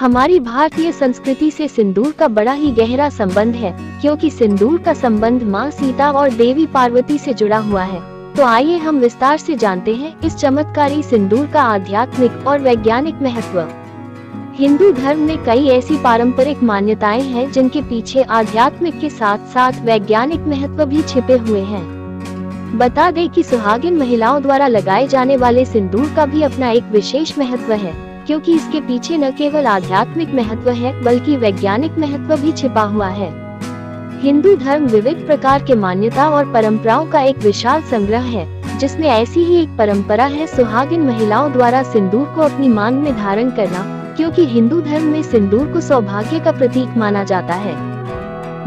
हमारी भारतीय संस्कृति से सिंदूर का बड़ा ही गहरा संबंध है, क्योंकि सिंदूर का संबंध माँ सीता और देवी पार्वती से जुड़ा हुआ है। तो आइए हम विस्तार से जानते हैं इस चमत्कारी सिंदूर का आध्यात्मिक और वैज्ञानिक महत्व। हिंदू धर्म में कई ऐसी पारंपरिक मान्यताएं हैं जिनके पीछे आध्यात्मिक के साथ साथ वैज्ञानिक महत्व भी छिपे हुए हैं। बता दें कि सुहागिन महिलाओं द्वारा लगाए जाने वाले सिंदूर का भी अपना एक विशेष महत्व है, क्योंकि इसके पीछे न केवल आध्यात्मिक महत्व है बल्कि वैज्ञानिक महत्व भी छिपा हुआ है। हिंदू धर्म विविध प्रकार के मान्यता और परंपराओं का एक विशाल संग्रह है, जिसमें ऐसी ही एक परंपरा है सुहागिन महिलाओं द्वारा सिंदूर को अपनी मांग में धारण करना, क्योंकि हिंदू धर्म में सिंदूर को सौभाग्य का प्रतीक माना जाता है।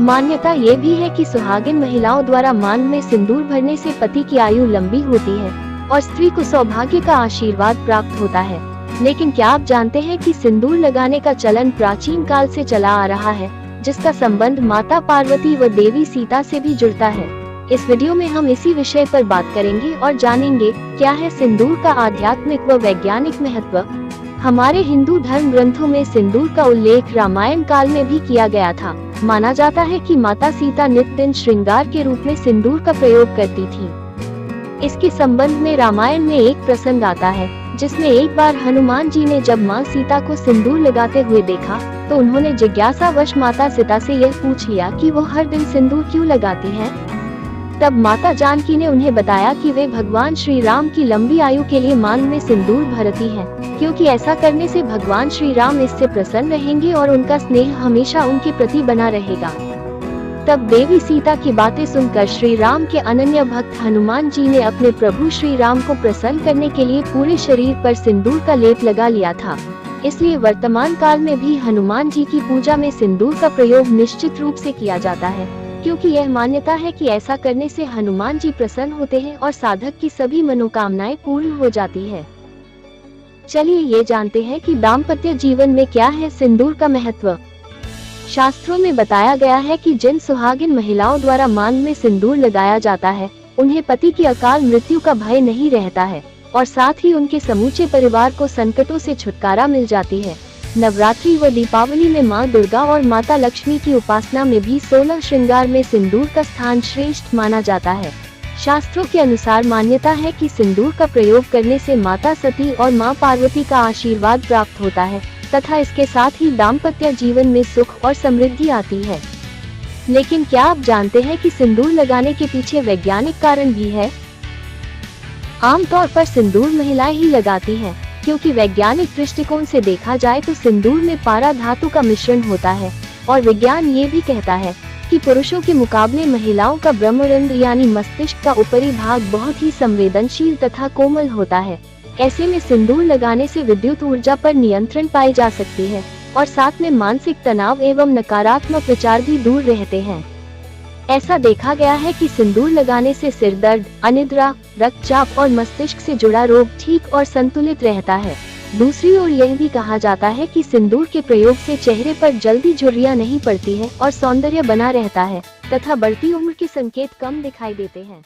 मान्यता ये भी है कि सुहागिन महिलाओं द्वारा मांग में सिंदूर भरने से पति की आयु लंबी होती है और स्त्री को सौभाग्य का आशीर्वाद प्राप्त होता है। लेकिन क्या आप जानते हैं कि सिंदूर लगाने का चलन प्राचीन काल से चला आ रहा है, जिसका संबंध माता पार्वती व देवी सीता से भी जुड़ता है। इस वीडियो में हम इसी विषय पर बात करेंगे और जानेंगे क्या है सिंदूर का आध्यात्मिक व वैज्ञानिक महत्व। हमारे हिंदू धर्म ग्रंथों में सिंदूर का उल्लेख रामायण काल में भी किया गया था। माना जाता है कि माता सीता नित्य दिन श्रृंगार के रूप में सिंदूर का प्रयोग करती थी। इसके संबंध में रामायण में एक प्रसंग आता है, जिसमें एक बार हनुमान जी ने जब माँ सीता को सिंदूर लगाते हुए देखा तो उन्होंने जिज्ञासावश माता सीता से यह पूछ लिया कि वो हर दिन सिंदूर क्यों लगाती हैं। तब माता जानकी ने उन्हें बताया कि वे भगवान श्री राम की लंबी आयु के लिए मांग में सिंदूर भरती हैं, क्योंकि ऐसा करने से भगवान श्री राम इससे प्रसन्न रहेंगे और उनका स्नेह हमेशा उनके प्रति बना रहेगा। तब देवी सीता की बातें सुनकर श्री राम के अनन्य भक्त हनुमान जी ने अपने प्रभु श्री राम को प्रसन्न करने के लिए पूरे शरीर पर सिंदूर का लेप लगा लिया था। इसलिए वर्तमान काल में भी हनुमान जी की पूजा में सिंदूर का प्रयोग निश्चित रूप से किया जाता है, क्योंकि यह मान्यता है कि ऐसा करने से हनुमान जी प्रसन्न होते हैं और साधक की सभी मनोकामनाएं पूर्ण हो जाती है। चलिए ये जानते हैं कि दाम्पत्य जीवन में क्या है सिंदूर का महत्व। शास्त्रों में बताया गया है कि जिन सुहागिन महिलाओं द्वारा मांग में सिंदूर लगाया जाता है, उन्हें पति की अकाल मृत्यु का भय नहीं रहता है और साथ ही उनके समूचे परिवार को संकटों से छुटकारा मिल जाती है। नवरात्रि व दीपावली में मां दुर्गा और माता लक्ष्मी की उपासना में भी 16 श्रृंगार में सिंदूर का स्थान श्रेष्ठ माना जाता है। शास्त्रों के अनुसार मान्यता है कि सिंदूर का प्रयोग करने से माता सती और मां पार्वती का आशीर्वाद प्राप्त होता है तथा इसके साथ ही दाम्पत्य जीवन में सुख और समृद्धि आती है। लेकिन क्या आप जानते हैं कि सिंदूर लगाने के पीछे वैज्ञानिक कारण भी है? आमतौर पर सिंदूर महिलाएं ही लगाती हैं, क्योंकि वैज्ञानिक दृष्टिकोण से देखा जाए तो सिंदूर में पारा धातु का मिश्रण होता है और विज्ञान ये भी कहता है कि पुरुषों के मुकाबले महिलाओं का ब्रह्मरंध्र यानी मस्तिष्क का ऊपरी भाग बहुत ही संवेदनशील तथा कोमल होता है। ऐसे में सिंदूर लगाने से विद्युत ऊर्जा पर नियंत्रण पाई जा सकती है और साथ में मानसिक तनाव एवं नकारात्मक विचार भी दूर रहते हैं। ऐसा देखा गया है कि सिंदूर लगाने से सिर दर्द, अनिद्रा, रक्तचाप और मस्तिष्क से जुड़ा रोग ठीक और संतुलित रहता है। दूसरी ओर यह भी कहा जाता है कि सिंदूर के प्रयोग से चेहरे पर जल्दी झुर्रियां नहीं पड़ती है और सौंदर्य बना रहता है तथा बढ़ती उम्र के संकेत कम दिखाई देते हैं।